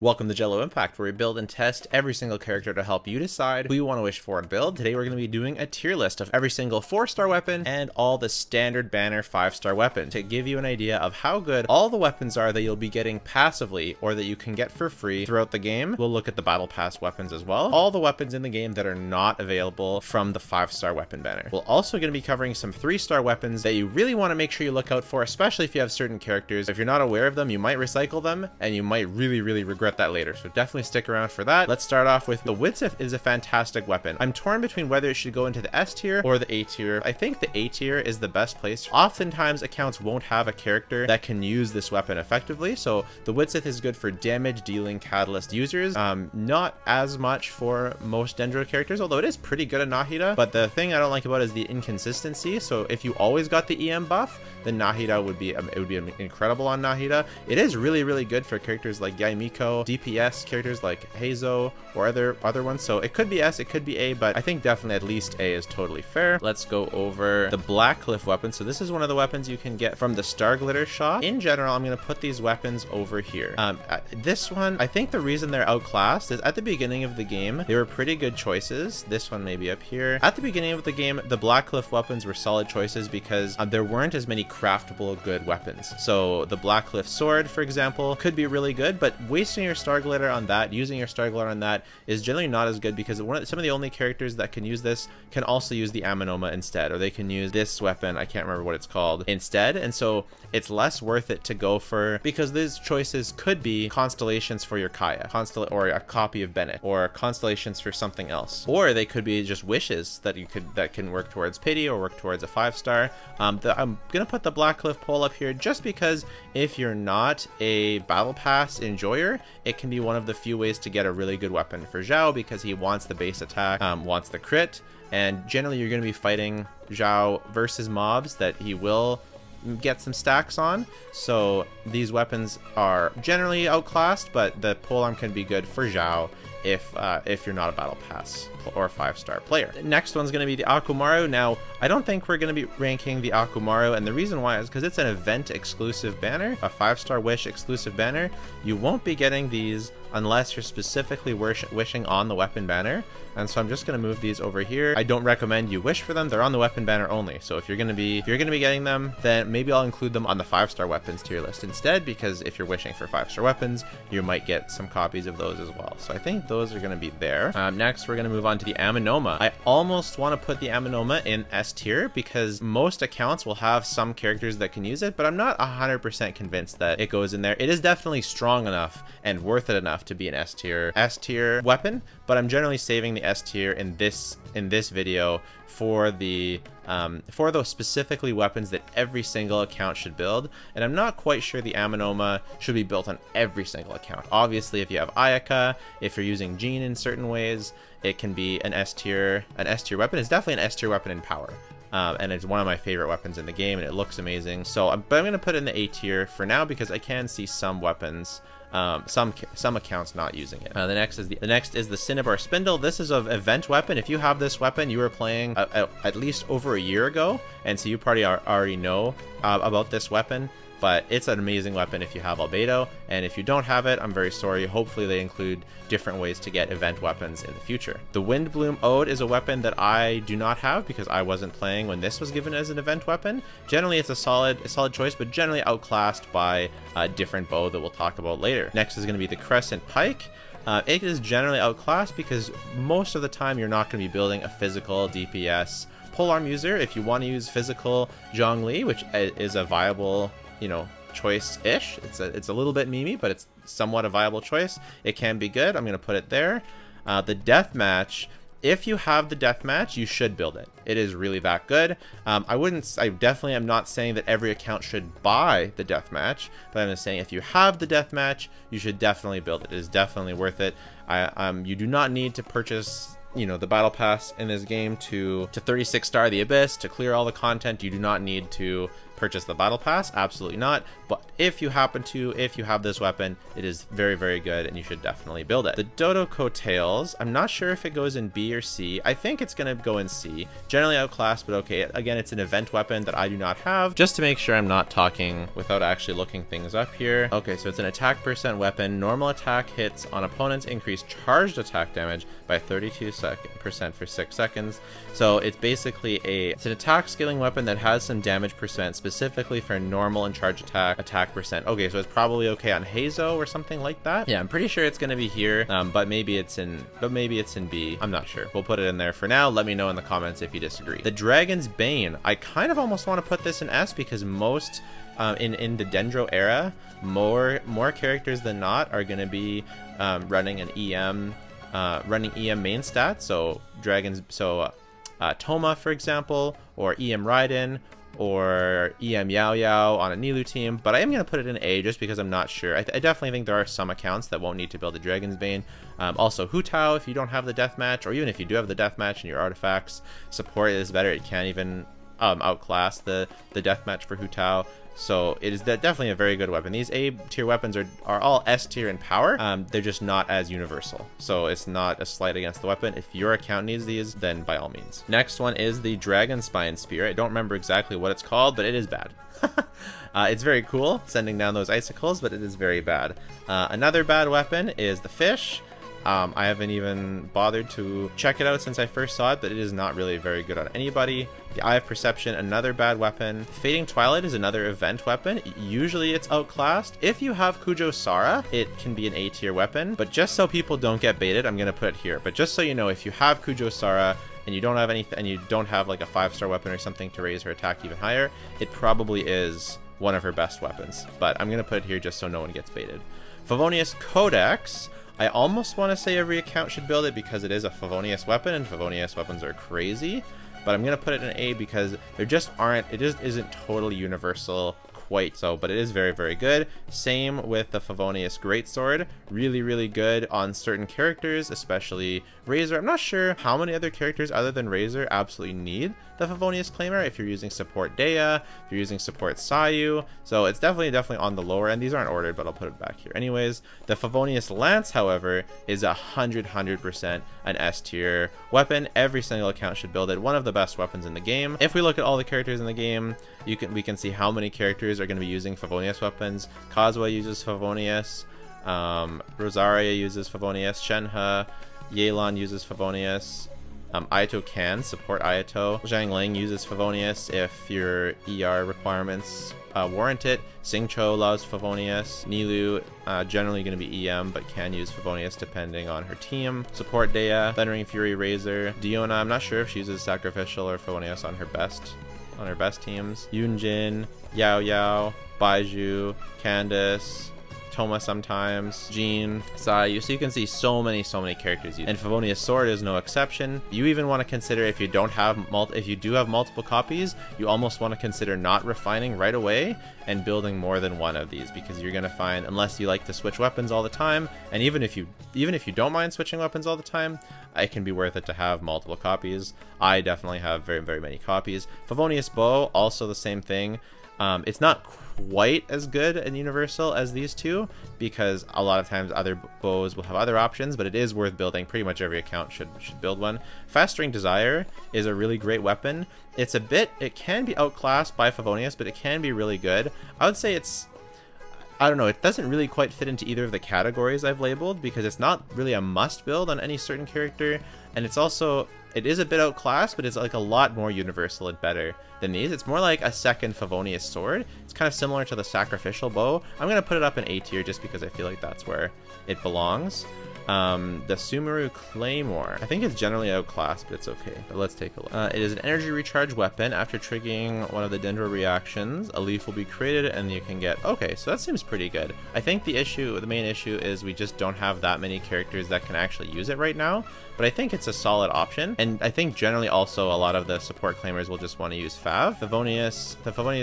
Welcome to Genshin Impact, where we build and test every single character to help you decide who you want to wish for to build. Today we're going to be doing a tier list of every single 4-star weapon and all the standard banner 5-star weapons to give you an idea of how good all the weapons are that you'll be getting passively or that you can get for free throughout the game. We'll look at the battle pass weapons as well. All the weapons in the game that are not available from the 5-star weapon banner. We're also going to be covering some 3-star weapons that you really want to make sure you look out for, especially if you have certain characters. If you're not aware of them, you might recycle them and you might really regret that later, so definitely stick around for that. Let's start off with the Widsith is a fantastic weapon. I'm torn between whether it should go into the S tier or the A tier. I think the A tier is the best place. Oftentimes accounts won't have a character that can use this weapon effectively, so the Widsith is good for damage dealing catalyst users. Not as much for most Dendro characters, although it is pretty good at Nahida, but the thing I don't like about it is the inconsistency. So if you always got the EM buff, then Nahida would be incredible on Nahida. It is really good for characters like Yaimiko, DPS characters like Heizo, or other ones. So it could be S, it could be A, but I think definitely at least A is totally fair. Let's go over the Black Cliff weapon. So this is one of the weapons you can get from the Star Glitter shop. In general, I'm going to put these weapons over here. This one, I think the reason they're outclassed is at the beginning of the game, they were pretty good choices. This one may be up here. At the beginning of the game, the Black Cliff weapons were solid choices because there weren't as many craftable good weapons. So the Black Cliff sword, for example, could be really good, but wasting your Star Glitter on that, using your Star Glitter on that is generally not as good because some of the only characters that can use this can also use the Aminoma instead, or they can use this weapon, I can't remember what it's called, instead. And so it's less worth it to go for, because these choices could be constellations for your Kaya, or a copy of Bennett, or constellations for something else, or they could be just wishes that can work towards pity or work towards a 5-star. I'm gonna put the Black Cliff pole up here just because if you're not a battle pass enjoyer, it can be one of the few ways to get a really good weapon for Zhao, because he wants the base attack, wants the crit, and generally you're going to be fighting Zhao versus mobs that he will get some stacks on. So these weapons are generally outclassed, but the polearm can be good for Zhao if you're not a battle pass or a 5-star player. The next one's going to be the Akumaru. Now, I don't think we're going to be ranking the Akumaru, and the reason why is because it's an event exclusive banner, a 5-star wish exclusive banner. You won't be getting these unless you're specifically wishing on the weapon banner, and so I'm just going to move these over here. I don't recommend you wish for them. They're on the weapon banner only, so if you're going to be getting them, then maybe I'll include them on the 5-star weapons tier list instead, because if you're wishing for 5-star weapons, you might get some copies of those as well. So I think those are going to be there. Next, we're going to move on to the Aminoma. I almost want to put the Aminoma in S tier because most accounts will have some characters that can use it, but I'm not 100% convinced that it goes in there. It is definitely strong enough and worth it enough to be an S tier weapon, but I'm generally saving the S tier in this video for those specifically weapons that every single account should build. And I'm not quite sure the Aminoma should be built on every single account. Obviously, if you have Ayaka, if you're using Jean in certain ways, it can be an S tier weapon. It's definitely an S tier weapon in power. And it's one of my favorite weapons in the game, and it looks amazing. So, but I'm going to put it in the A tier for now because I can see some weapons, some accounts not using it. The next is the Cinnabar Spindle. This is an event weapon. If you have this weapon, you were playing at least over a year ago, and so you probably already know about this weapon. But it's an amazing weapon if you have Albedo, and if you don't have it, I'm very sorry. Hopefully they include different ways to get event weapons in the future. The Windbloom Ode is a weapon that I do not have because I wasn't playing when this was given as an event weapon. Generally, it's a solid choice, but generally outclassed by a different bow that we'll talk about later. Next is going to be the Crescent Pike. It is generally outclassed because most of the time you're not going to be building a physical DPS polearm user. If you want to use physical Zhongli, which is a viable, choice-ish. It's a little bit memey, but it's somewhat a viable choice. It can be good. I'm going to put it there. The Deathmatch. If you have the Deathmatch, you should build it. It is really that good. I definitely am not saying that every account should buy the Deathmatch, but I'm just saying if you have the Deathmatch, you should definitely build it. It is definitely worth it. You do not need to purchase the battle pass in this game to 36-star the Abyss to clear all the content. You do not need to purchase the battle pass? Absolutely not. But if you happen to, if you have this weapon, it is very, very good and you should definitely build it. The Dodo Coattails, I'm not sure if it goes in B or C. I think it's going to go in C. Generally outclassed, but okay. Again, it's an event weapon that I do not have. Just to make sure I'm not talking without actually looking things up here. Okay, so it's an attack percent weapon. Normal attack hits on opponents increase charged attack damage by 32% for 6 seconds. So it's basically it's an attack scaling weapon that has some damage percent specifically for normal and charge attack percent. Okay, so it's probably okay on Hazo or something like that. Yeah, I'm pretty sure it's going to be here, but maybe it's in B. I'm not sure. We'll put it in there for now. Let me know in the comments if you disagree. The Dragon's Bane. I kind of almost want to put this in S because most in the Dendro era, more characters than not are going to be running an EM main stat. So Toma, for example, or EM Raiden, or EM Yao Yao on a Nilou team, but I am going to put it in A just because I'm not sure. I definitely think there are some accounts that won't need to build a Dragon's Bane. Also, Hu Tao, if you don't have the deathmatch, or even if you do have the deathmatch and your artifacts support is better, it can't even outclass the deathmatch for Hu Tao. So it is definitely a very good weapon. These A tier weapons are all S tier in power. They're just not as universal. So it's not a slight against the weapon. If your account needs these, then by all means. Next one is the Dragon Spine Spear. I don't remember exactly what it's called, but it is bad. It's very cool sending down those icicles, but it is very bad. Another bad weapon is the fish. I haven't even bothered to check it out since I first saw it, but it is not really very good on anybody. The Eye of Perception, another bad weapon. Fading Twilight is another event weapon. Usually it's outclassed. If you have Kujo Sara, it can be an A tier weapon, but just so people don't get baited, I'm going to put it here. But just so you know, if you have Kujo Sara and you don't have anything, and you don't have like a 5-star weapon or something to raise her attack even higher, it probably is one of her best weapons. But I'm going to put it here just so no one gets baited. Favonius Codex. I almost want to say every account should build it because it is a Favonius weapon, and Favonius weapons are crazy. But I'm going to put it in A because there just aren't, it just isn't totally universal quite so, but it is very, very good. Same with the Favonius Greatsword. Really, really good on certain characters, especially Razor. I'm not sure how many other characters other than Razor absolutely need the Favonius Claymore if you're using support Dea, if you're using support Sayu. So it's definitely on the lower end. These aren't ordered, but I'll put it back here anyways. The Favonius Lance, however, is 100% an S tier weapon. Every single account should build it. One of the best weapons in the game. If we look at all the characters in the game, we can see how many characters are going to be using Favonius weapons. Kazuha uses Favonius, Rosaria uses Favonius, Shenhe, Yelan uses Favonius, Ayato can support Ayato, Zhang Ling uses Favonius if your ER requirements warrant it, Xingqiu loves Favonius, Nilou generally going to be EM but can use Favonius depending on her team, support Dea, Thundering Fury Razor, Diona, I'm not sure if she uses Sacrificial or Favonius on her best teams, Yunjin, Yao Yao, Baiju, Candace, Toma sometimes, Jean, Sayu. So you can see so many characters used. And Favonius Sword is no exception. You even want to consider if you do have multiple copies, you almost want to consider not refining right away and building more than one of these, because you're going to find, unless you like to switch weapons all the time, and even if you don't mind switching weapons all the time, it can be worth it to have multiple copies. I definitely have very, very many copies. Favonius Bow, also the same thing. It's not quite as good and universal as these two because a lot of times other bows will have other options, but it is worth building. Pretty much every account should build one. Fast-Ring Desire is a really great weapon. It can be outclassed by Favonius, but it can be really good. I would say I don't know, it doesn't really quite fit into either of the categories I've labeled because it's not really a must build on any certain character, and it is a bit outclassed, but it's like a lot more universal and better than these. It's more like a second Favonius Sword. It's kind of similar to the Sacrificial Bow. I'm going to put it up in A tier just because I feel like that's where it belongs. The Sumeru Claymore. I think it's generally outclassed, but it's okay. But let's take a look. It is an energy recharge weapon. After triggering one of the Dendro reactions, a leaf will be created and you can get... Okay, so that seems pretty good. I think the main issue is we just don't have that many characters that can actually use it right now, but I think it's a solid option. And I think generally also a lot of the support claimers will just want to use Fav. The Favonius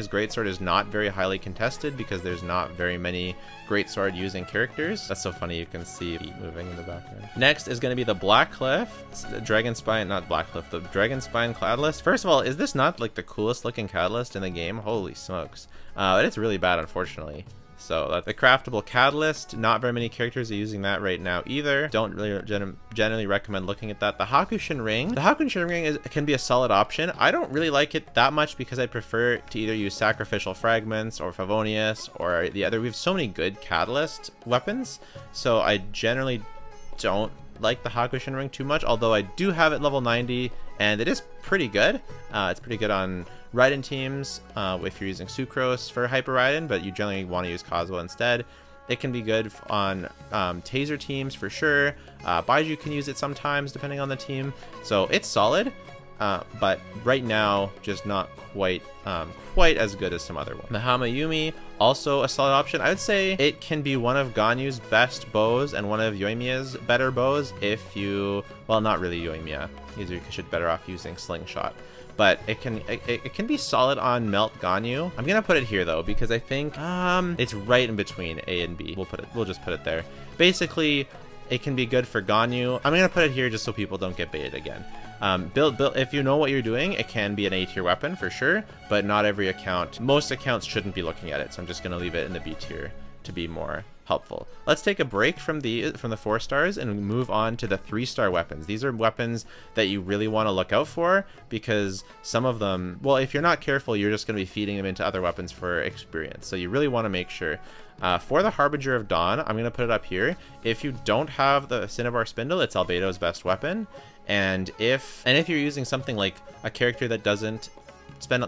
Greatsword is not very highly contested because there's not very many Greatsword using characters. That's so funny, you can see feet moving in the background. Next is going to be the Blackcliff, the Dragonspine, not Blackcliff, the Dragonspine Catalyst. First of all, is this not like the coolest looking catalyst in the game? Holy smokes. It's really bad, unfortunately. So that's the craftable catalyst. Not very many characters are using that right now either. Don't really generally recommend looking at that. The Hakushin Ring. The Hakushin Ring can be a solid option. I don't really like it that much because I prefer to either use Sacrificial Fragments or Favonius or the other. We have so many good catalyst weapons, so I generally don't like the Hakushin Ring too much, although I do have it level 90 and it is pretty good. It's pretty good on Raiden teams if you're using Sucrose for Hyper Raiden, but you generally want to use Kazuha instead. It can be good on Taser teams for sure. Baiju can use it sometimes depending on the team, so it's solid, but right now just not quite as good as some other ones. The Hamayumi, also a solid option. I would say it can be one of Ganyu's best bows and one of Yoimiya's better bows if you, well, not really Yoimiya. You should better off using Slingshot. But it can be solid on Melt Ganyu. I'm gonna put it here though because I think it's right in between A and B. We'll just put it there. Basically, it can be good for Ganyu. I'm gonna put it here just so people don't get baited again. Build. If you know what you're doing, it can be an A tier weapon for sure, but not every account. Most accounts shouldn't be looking at it, so I'm just gonna leave it in the B tier to be more helpful. Let's take a break from the 4 stars and move on to the 3-star weapons. These are weapons that you really want to look out for because some of them, well, if you're not careful, you're just going to be feeding them into other weapons for experience. So you really want to make sure. For the Harbinger of Dawn, I'm going to put it up here. If you don't have the Cinnabar Spindle, it's Albedo's best weapon. And if you're using something like a character that doesn't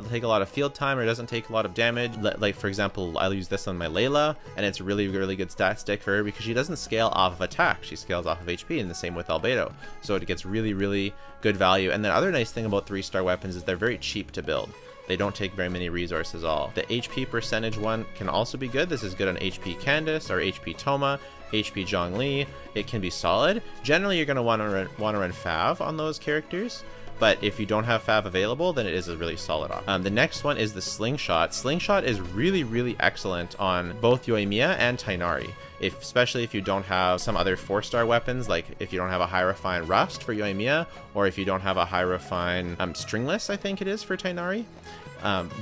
take a lot of field time or doesn't take a lot of damage, like for example, I'll use this on my Layla, and it's really good stat stick for her because she doesn't scale off of attack, she scales off of HP, and the same with Albedo, so it gets really good value. And the other nice thing about 3-star weapons is they're very cheap to build. They don't take very many resources at all. The HP percentage one can also be good. This is good on HP Candace or HP Toma, HP Zhongli. It can be solid. Generally, you're going to want to run Fav on those characters. But if you don't have Fav available, then it is a really solid option. The next one is the Slingshot. Slingshot is really excellent on both Yoimiya and Tighnari. Especially if you don't have some other 4-star weapons, like if you don't have a High Refine Rust for Yoimiya, or if you don't have a High Refine Stringless, I think it is for Tighnari,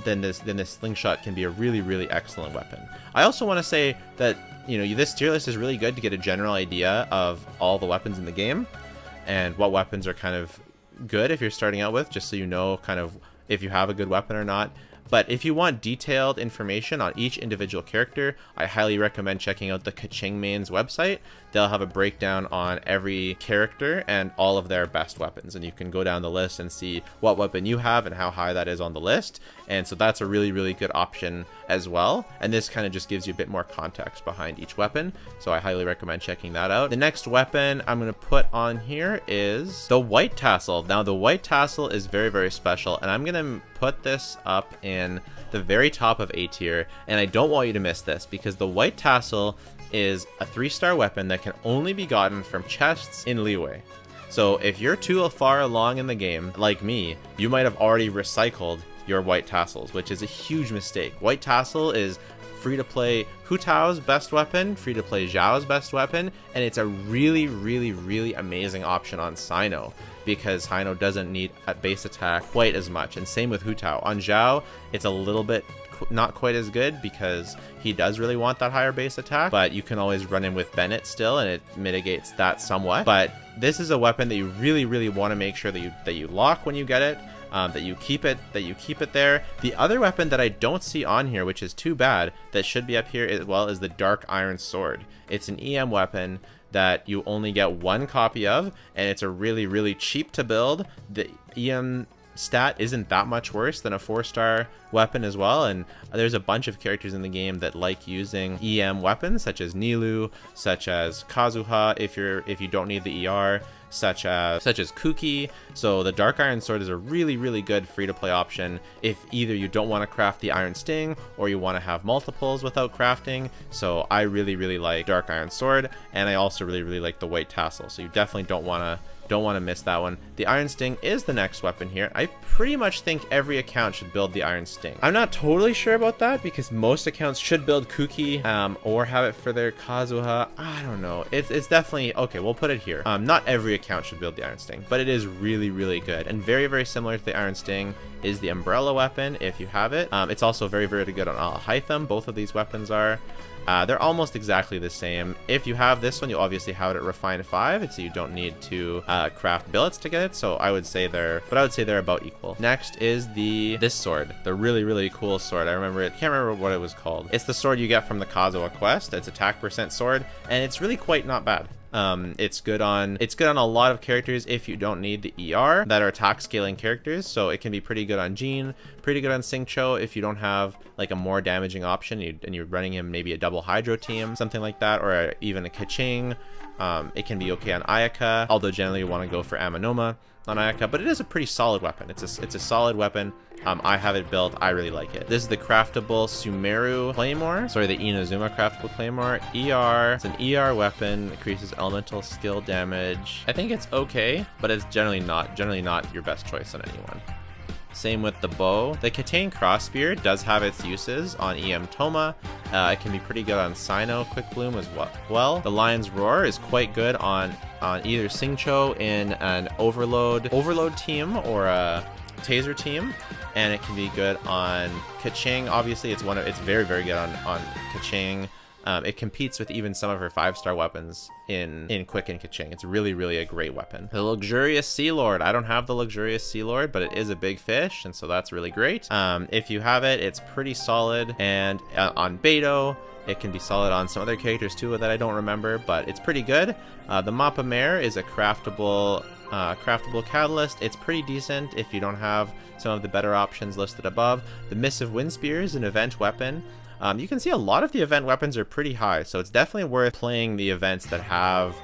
then this Slingshot can be a really excellent weapon. I also want to say that, you know, this tier list is really good to get a general idea of all the weapons in the game and what weapons are kind of good if you're starting out with, just so you know kind of if you have a good weapon or not. But if you want detailed information on each individual character, I highly recommend checking out the Kaching Main's website. They'll have a breakdown on every character and all of their best weapons, and you can go down the list and see what weapon you have and how high that is on the list. And so that's a really good option as well, and this kind of just gives you a bit more context behind each weapon, so I highly recommend checking that out. The next weapon I'm going to put on here is the White Tassel. Now the White Tassel is very special, and I'm going to put this up in the very top of A tier, and I don't want you to miss this because the White Tassel is a 3-star weapon that can only be gotten from chests in Liyue. So if you're too far along in the game, like me, you might have already recycled your White Tassels, which is a huge mistake. White Tassel is free-to-play Hu Tao's best weapon, free-to-play Zhao's best weapon, and it's a really amazing option on Cyno, because Cyno doesn't need a base attack quite as much, and same with Hu Tao. On Zhao, it's a little bit not quite as good because he does really want that higher base attack, but you can always run in with Bennett still, and it mitigates that somewhat. But this is a weapon that you really want to make sure that you lock when you get it. That you keep it there. The other weapon that I don't see on here, which is too bad, that should be up here as well, is the Dark Iron Sword. It's an EM weapon that you only get 1 copy of, and it's a really cheap to build. The EM stat isn't that much worse than a 4-star weapon as well, and there's a bunch of characters in the game that like using EM weapons, such as Nilou, such as Kazuha if you don't need the ER, such as Kuki. So the Dark Iron Sword is a really good free-to-play option if either you don't want to craft the Iron Sting or you want to have multiples without crafting. So I really like Dark Iron Sword, and I also really like the White Tassel. So you definitely don't want to Don't want to miss that one. The Iron Sting is the next weapon here. I pretty much think every account should build the Iron Sting. I'm not totally sure about that because most accounts should build Kuki or have it for their Kazuha. I don't know. It's definitely, okay, we'll put it here. Not every account should build the Iron Sting, but it is really, really good. And very, very similar to the Iron Sting is the Umbrella weapon if you have it. It's also very, very good on Alhaitham. Both of these weapons are. They're almost exactly the same. If you have this one, you obviously have it at Refine 5, so you don't need to craft billets to get it. So I would say they're about equal. Next is this sword, the really, really cool sword. I remember it. Can't remember what it was called. It's the sword you get from the Kazuha quest. It's attack % sword, and it's really quite not bad. It's good on a lot of characters if you don't need the ER that are attack scaling characters. So it can be pretty good on Jean, pretty good on Xingqiu if you don't have like a more damaging option and you're running him maybe a double Hydro team, something like that, or even a Keqing. It can be okay on Ayaka, although generally you want to go for Amanoma on Ayaka, but it is a pretty solid weapon. It's a solid weapon. I have it built. I really like it. This is the craftable Sumeru Claymore. Sorry, the Inazuma craftable Claymore. ER. It's an ER weapon. Increases elemental skill damage. I think it's okay, but it's generally not your best choice on anyone. Same with the bow. The Katane Crossbeard does have its uses on EM Toma. It can be pretty good on Sino Quick Bloom as well. The Lion's Roar is quite good on either Xingqiu in an overload team or a taser team, and it can be good on Keqing. Obviously, it's very, very good on Keqing. It competes with even some of her 5-star weapons in Quick and Keqing. It's really, really a great weapon. The Luxurious Sea Lord. I don't have the Luxurious Sea Lord, but it is a big fish, and so that's really great. If you have it, it's pretty solid, and on Beidou, it can be solid on some other characters too that I don't remember, but it's pretty good. The Mappa Mare is a craftable catalyst. It's pretty decent if you don't have some of the better options listed above. The Missive Wind Spear is an event weapon. You can see a lot of the event weapons are pretty high, so it's definitely worth playing the events that have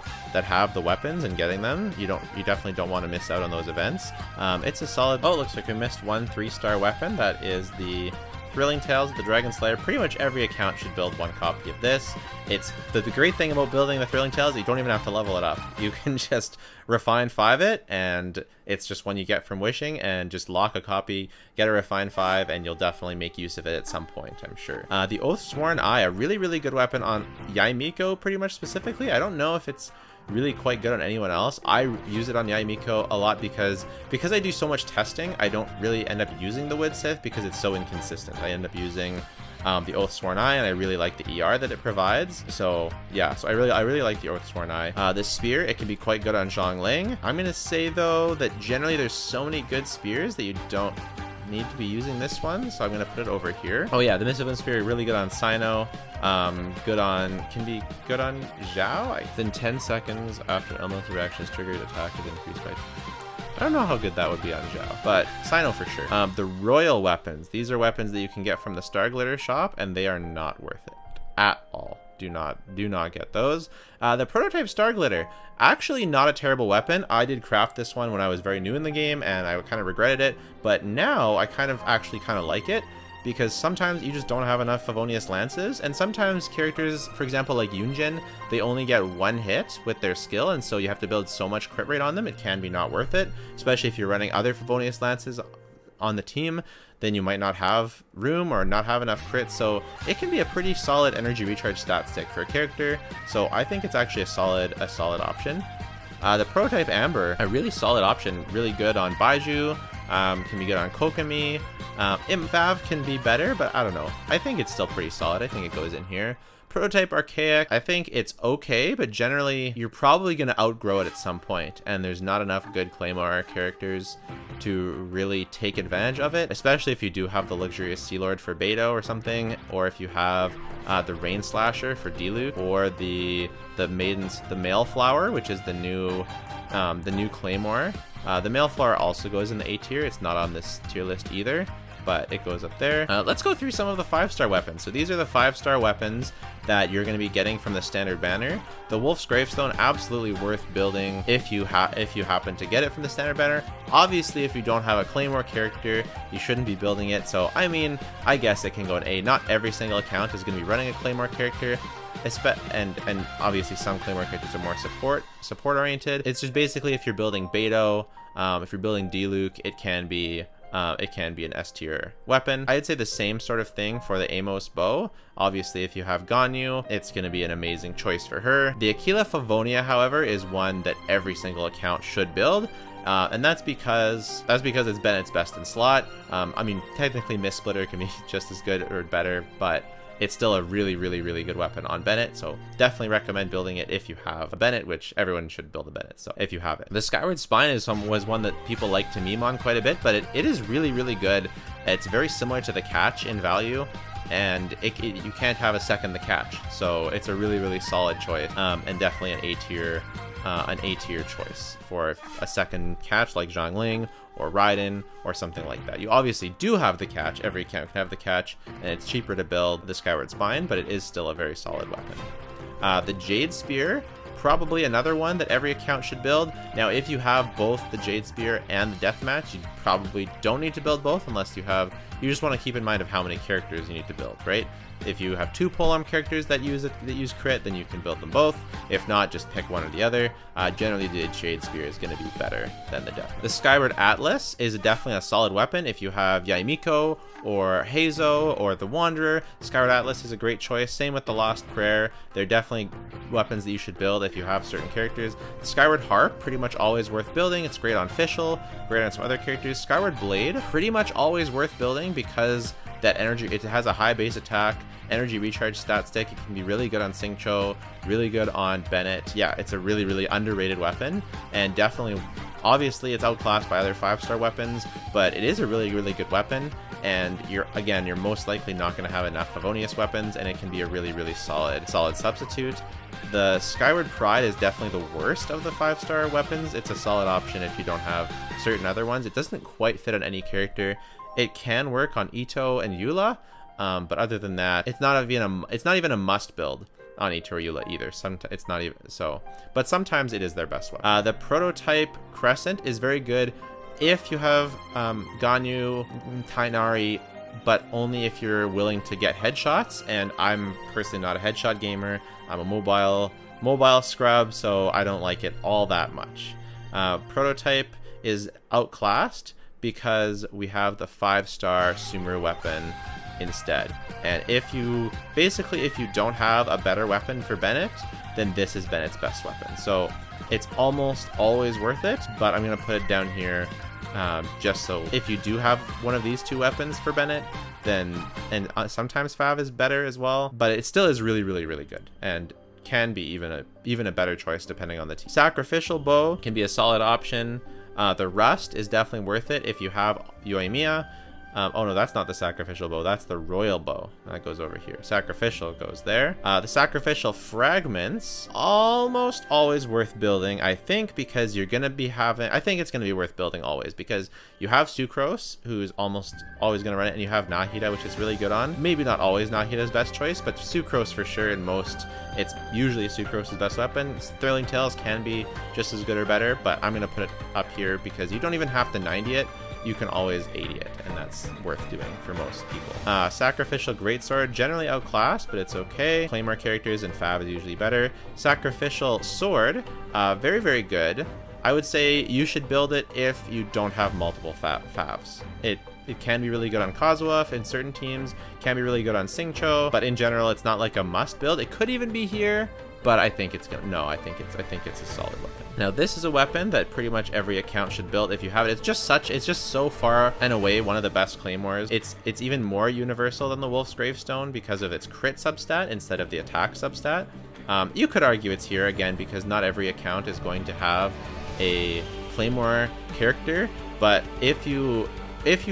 the weapons and getting them. You definitely don't want to miss out on those events. It's a solid. Oh, looks like we missed one 3-star weapon. That is the Thrilling Tales of the Dragon Slayer. Pretty much every account should build one copy of this. It's the great thing about building the Thrilling Tales, you don't even have to level it up. You can just Refine 5 it, and it's just one you get from wishing, and just lock a copy, get a Refine 5, and you'll definitely make use of it at some point, I'm sure. The Oathsworn Eye, a really, really good weapon on Yaimiko, pretty much specifically. I don't know if it's really quite good on anyone else. I use it on Yaimiko a lot because I do so much testing. I don't really end up using the Wood Sith because it's so inconsistent. I end up using the Oathsworn Eye, and I really like the ER that it provides. So yeah, so I really like the Oathsworn Eye. The spear, it can be quite good on Zhongling. I'm gonna say though that generally there's so many good spears that you don't need to be using this one, so I'm gonna put it over here. Oh yeah, the Missive Wind Spear, really good on Sino. Can be good on Zhao. Then 10 seconds after elemental reaction is triggered, attack is increased by. I don't know how good that would be on Zhao, but Sino for sure. The Royal Weapons. These are weapons that you can get from the Star Glitter shop, and they are not worth it at all. Do not get those. The Prototype Star Glitter, actually not a terrible weapon. I did craft this one when I was very new in the game, and I kind of regretted it, but now I actually kind of like it, because sometimes you just don't have enough Favonius Lances, and sometimes characters, for example like Yunjin, they only get one hit with their skill, and so you have to build so much crit rate on them, it can be not worth it, especially if you're running other Favonius Lances on the team. Then you might not have room or not have enough crits, so it can be a pretty solid energy recharge stat stick for a character, so I think it's actually a solid option. The Prototype Amber, a really solid option, really good on Baiju, can be good on Kokomi. Imfav can be better, but I don't know. I think it's still pretty solid. I think it goes in here. Prototype Archaic, I think it's okay, but generally you're probably going to outgrow it at some point, and there's not enough good Claymore characters to really take advantage of it, especially if you do have the Luxurious Sea Lord for Beidou or something, or if you have the Rain Slasher for Diluc, or the Male Flower, which is the new Claymore. The Male Flower also goes in the A tier. It's not on this tier list either, but it goes up there. Let's go through some of the 5-star weapons. So these are the 5-star weapons that you're going to be getting from the standard banner. The Wolf's Gravestone, absolutely worth building if you happen to get it from the standard banner. Obviously, if you don't have a Claymore character, you shouldn't be building it. So I mean, I guess it can go in A. Not every single account is going to be running a Claymore character. and obviously some Claymore characters are more support oriented. It's just basically if you're building Beto, if you're building Diluc, it can be an S tier weapon. I'd say the same sort of thing for the Amos bow. Obviously, if you have Ganyu, it's going to be an amazing choice for her. The Aquila Favonia, however, is one that every single account should build. And that's because it's Bennett's best in slot. I mean, technically Mist Splitter can be just as good or better, but it's still a really, really, really good weapon on Bennett, so definitely recommend building it if you have a Bennett, which everyone should build a Bennett, so if you have it. The Skyward Spine was one that people like to meme on quite a bit, but it is really, really good. It's very similar to the Catch in value, and you can't have a second the Catch, so it's a really, really solid choice, and definitely an A tier choice for a second Catch like Zhongling or Raiden or something like that. You obviously do have the Catch. Every account can have the Catch, and it's cheaper to build the Skyward Spine, but it is still a very solid weapon. The Jade Spear, probably another one that every account should build. Now, if you have both the Jade Spear and the Deathmatch, you probably don't need to build both unless you just want to keep in mind of how many characters you need to build, right? If you have 2 polearm characters that use crit, then you can build them both. If not, just pick one or the other. Generally, the Jade Spear is going to be better than the Death. The Skyward Atlas is definitely a solid weapon if you have Yaimiko or Heizo or the Wanderer. Skyward Atlas is a great choice. Same with the Lost Prayer. They're definitely weapons that you should build if you have certain characters. The Skyward Harp, pretty much always worth building. It's great on Fischl, great on some other characters. Skyward Blade, pretty much always worth building because that energy, it has a high base attack, energy recharge stat stick. It can be really good on Xingqiu, really good on Bennett. Yeah, it's a really, really underrated weapon, and definitely, obviously, it's outclassed by other 5-star weapons, but it is a really, really good weapon, and you're most likely not going to have enough Favonius weapons, and it can be a really, really solid substitute. The Skyward Pride is definitely the worst of the 5-star weapons. It's a solid option if you don't have certain other ones. It doesn't quite fit on any character. It can work on Itto and Eula, but other than that, it's not even a must build on Itto or Eula either. It's not even so, but sometimes it is their best weapon. The Prototype Crescent is very good if you have Ganyu, Tainari, but only if you're willing to get headshots. And I'm personally not a headshot gamer. I'm a mobile scrub, so I don't like it all that much. Prototype is outclassed because we have the 5-star Sumeru weapon instead. And if you don't have a better weapon for Bennett, then this is Bennett's best weapon. So it's almost always worth it, but I'm going to put it down here just so if you do have one of these 2 weapons for Bennett, then, and sometimes Fav is better as well, but it still is really, really, really good, and can be even a better choice depending on the team. Sacrificial Bow can be a solid option. The Rust is definitely worth it if you have Yoimiya. Oh no, that's not the Sacrificial Bow, that's the Royal Bow. That goes over here. Sacrificial goes there. The Sacrificial Fragments, almost always worth building, I think, because you're going to be I think it's going to be worth building always, because you have Sucrose, who's almost always going to run it, and you have Nahida, which is really good on. Maybe not always Nahida's best choice, but Sucrose for sure. In most, it's usually Sucrose's best weapon. Thrilling Tales can be just as good or better, but I'm going to put it up here because you don't even have to 90 it. You can always 80 it, and that's worth doing for most people. Sacrificial Greatsword, generally outclassed, but it's okay. Claymore characters and Fav is usually better. Sacrificial Sword, very, very good. I would say you should build it if you don't have multiple Favs. It can be really good on Kazuha in certain teams, can be really good on Xingqiu, but in general, it's not like a must build. It could even be here, but I think it's gonna, no, I think it's a solid weapon. Now this is a weapon that pretty much every account should build if you have it. It's just so far and away one of the best claymores. It's even more universal than the Wolf's Gravestone because of its crit substat instead of the attack substat. You could argue it's here again because not every account is going to have a claymore character, but if you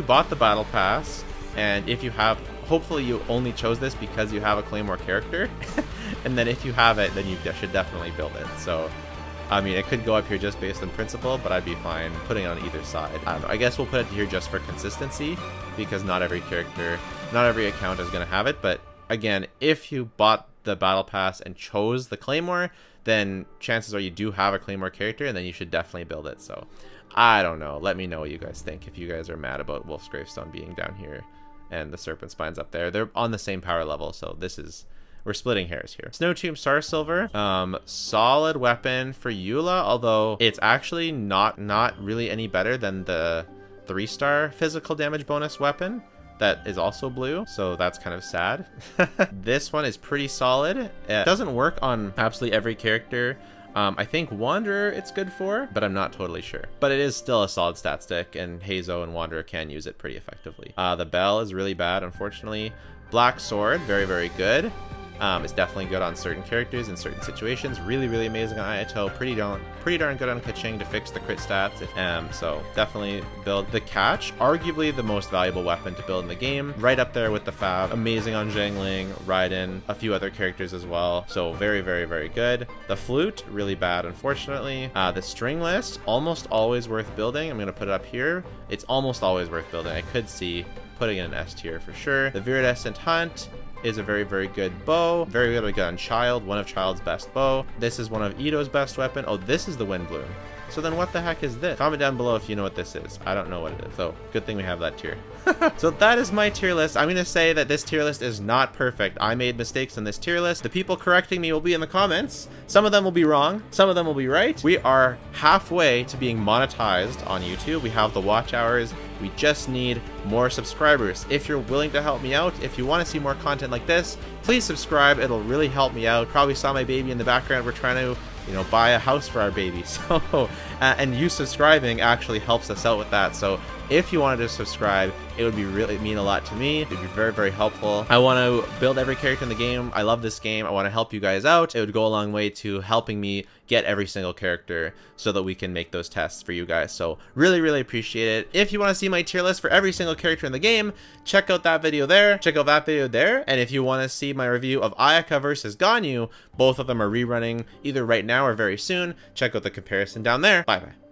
bought the battle pass, and if you have, hopefully you only chose this because you have a claymore character, and then if you have it, then you should definitely build it. So I mean, it could go up here just based on principle, but I'd be fine putting it on either side. I don't know, I guess we'll put it here just for consistency, because not every account is going to have it. But again, if you bought the battle pass and chose the claymore, then chances are you do have a claymore character, and then you should definitely build it. So I don't know, let me know what you guys think, if you guys are mad about Wolf's Gravestone being down here and the Serpent Spine's up there. They're on the same power level, so this is we're splitting hairs here. Snow Tomb Star Silver, solid weapon for Eula, although it's actually not really any better than the 3-star physical damage bonus weapon that is also blue, so that's kind of sad. This one is pretty solid. It doesn't work on absolutely every character. I think Wanderer it's good for, but I'm not totally sure. But it is still a solid stat stick, and Hazo and Wanderer can use it pretty effectively. The bell is really bad, unfortunately. Black Sword, very, very good. It's definitely good on certain characters in certain situations. Really, really amazing on Ayato. Pretty darn good on Kaching to fix the crit stats. So definitely build the Catch. Arguably the most valuable weapon to build in the game. Right up there with the Fab. Amazing on Zhangling, Raiden, a few other characters as well. So very, very, very good. The Flute, really bad, unfortunately. The String List, almost always worth building. I'm going to put it up here. It's almost always worth building. I could see putting in an S tier for sure. The Viridescent Hunt is a very, very good bow. Very, very good on Child, one of Child's best bow. This is one of Ito's best weapon. Oh, this is the Wind Bloom. So then what the heck is this? Comment down below if you know what this is. I don't know what it is. So good thing we have that tier. So that is my tier list. I'm going to say that this tier list is not perfect. I made mistakes in this tier list. The people correcting me will be in the comments. Some of them will be wrong. Some of them will be right. We are halfway to being monetized on YouTube. We have the watch hours. We just need more subscribers. If you're willing to help me out, if you want to see more content like this, please subscribe. It'll really help me out. Probably saw my baby in the background. We're trying to, you know, buy a house for our baby. So, and you subscribing actually helps us out with that. So if you wanted to subscribe, it would be really mean a lot to me. It'd be very, very helpful. I want to build every character in the game. I love this game. I want to help you guys out. It would go a long way to helping me get every single character so that we can make those tests for you guys. So really, really appreciate it. If you want to see my tier list for every single character in the game, check out that video there. Check out that video there. And if you want to see my review of Ayaka versus Ganyu, both of them are rerunning either right now or very soon. Check out the comparison down there. Bye-bye.